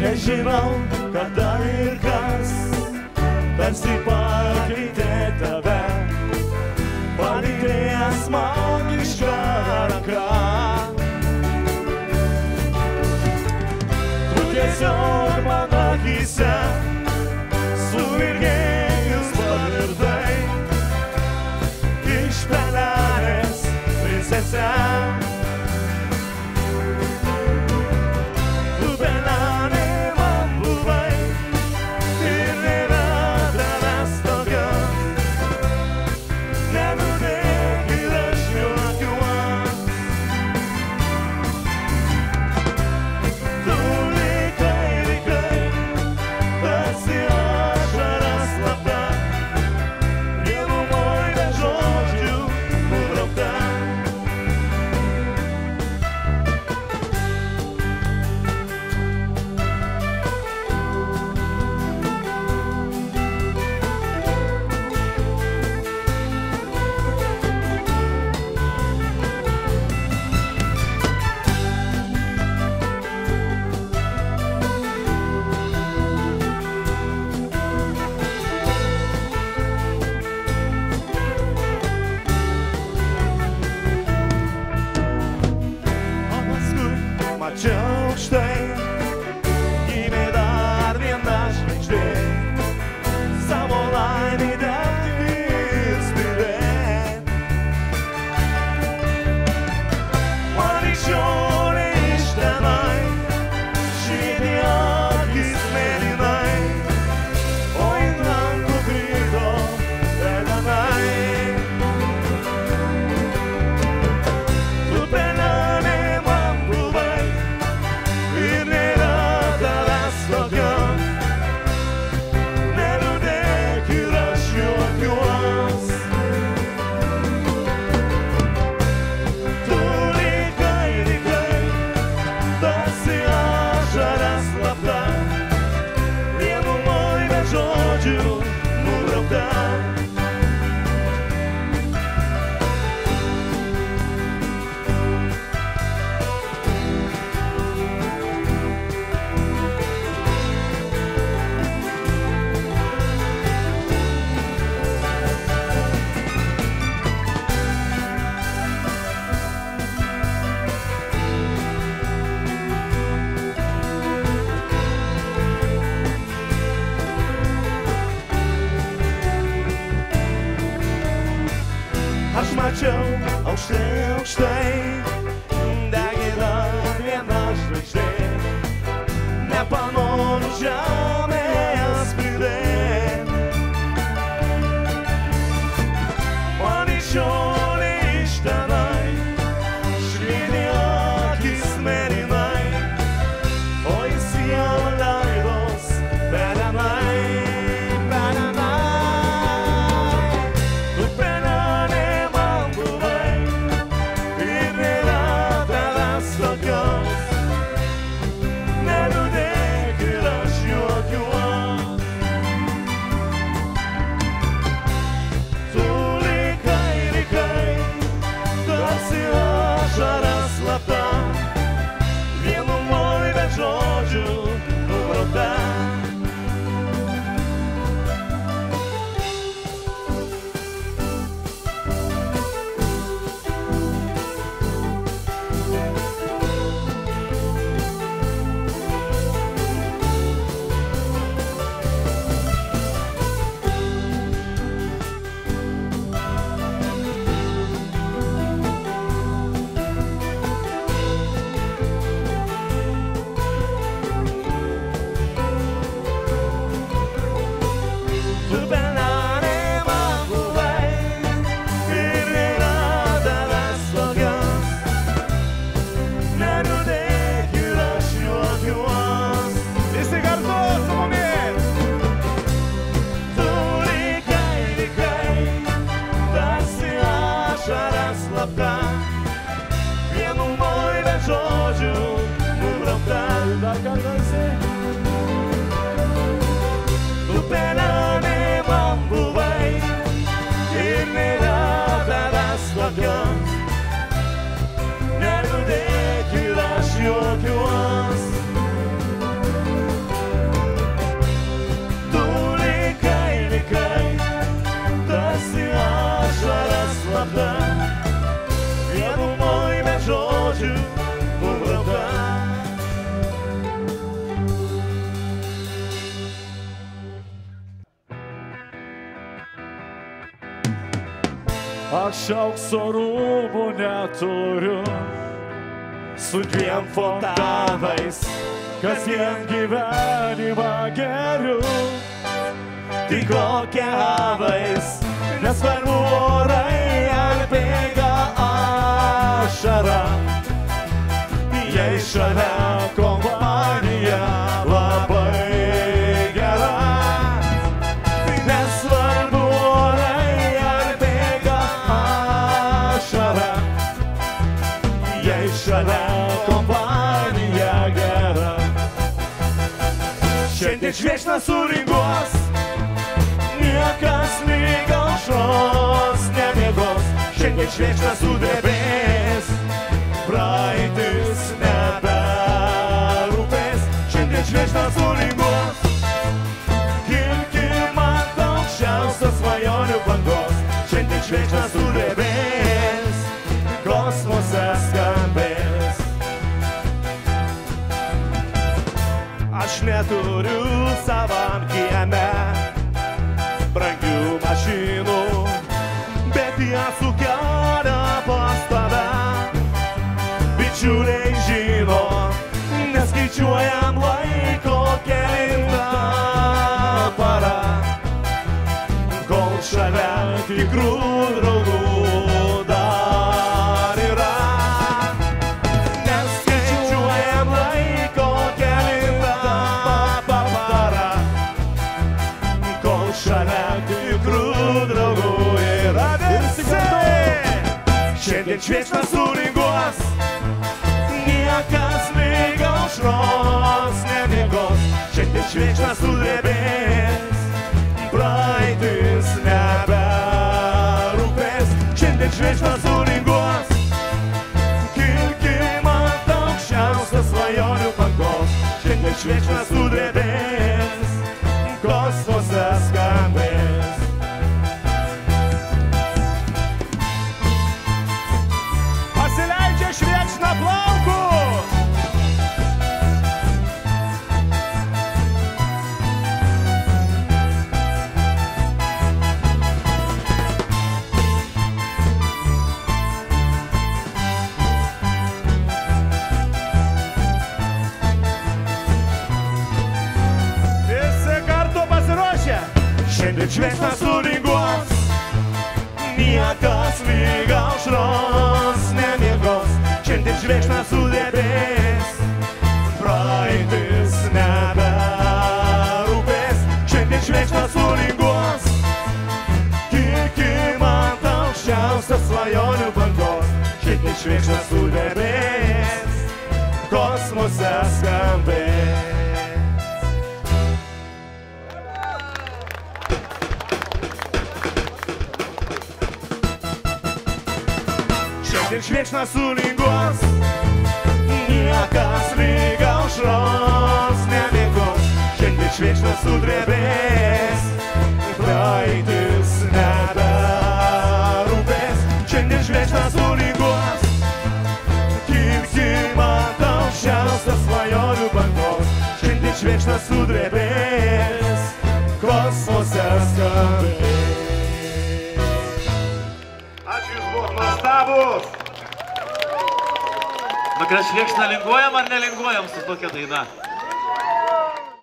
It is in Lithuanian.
Nežinau, kada ir kas tarsi pakeitė tave, palydėjęs magišką ranką. Tu tiesiog mano akyse sumirgėjus pavirdai iš pelenės princese. Mačiau štai, gimė dar viena žvaigždė, savo laimei degti ir spindėt. Man iš šiolei iš tenai švietė akis mėlynai, o į rankų krito pelenai. Tu pelenė man buvai ir nėra tavęs tokio, neliūdėk ir aš juokiuos. Tu likai, tarsi ašara slapta, vienumoj be žodžių nubraukta. Aš mačiau aukštai, degė dar viena žvaigždė, nepanoriu žemės pridėt. Man iš šiolei iš tenai švietė akis mėlynai, o į sielą leidos pelenai. Tu pelenė man buvai ir nėra tavęs tokio, neliūdėk ir aš juokiuos. Aš aukso rūbų neturiu, su 2 fontanais, kasdien gyvenimą geriu. Tik kokia avais, nesvarbu orai ar bėga ašara. Jei šalia kompanija labai gera, nesvarbu orai ar bėga ašara. Jei šalia kompanija gera. Šiandien šviesna suringuos, niekas lyg aušros nemiegos. Šiandien šviesna sudrebės, praeitis neberūpės. Šiandien šviesna suringuos, kilkim ant aukščiausios svajonių bangos. Šiandien šviesna sudrebės, kosmose skambės. Aš neturiu savam kieme brangių mašinų, bet ją sukelia pas tave. Bičiuliai žino, neskaičiuojam laiko kelintą parą, kol šalia tikrų draugų dar yra. Neskaičiuojam laiko kelintą parą, kol šalia tikrų draugų yra. Šiandien šviesna suringuos, niekas lyg aušros nemiegos. Šiandien šviesna sudrebės, praeitis neberūpės. Šiandien šviesna suringuos, kilkim ant aukščiausios svajonių bangos. Šiandien šviesna sudrebės, kosmose skambės. Pasileidžia švieksna plaukų. Visi kartu pasiruošę. Šiandien šviesna suringuos, niekas lyg aušros nemiegos. Šiandien šviesna sudrebės, praeitis neberūpės. Šiandien šviesna suringuos, kilkim ant aukščiausios svajonių bangos. Šiandien šviesna sudrebės, kosmose skambės. Šiandien šviesna suringuos, niekas lyg aušros nemiegos. Šiandien šviesna sudrebės, praeitis neberūpės. Šiandien šviesna suringuos, kilkim ant aukščiausios svajonių bangos. Šiandien šviesna sudrebės, kosmose skambės. Ačiū, jūs buvot nuostabūs. Vakar šviesna linguojam ar nelinguojam su tokia daina?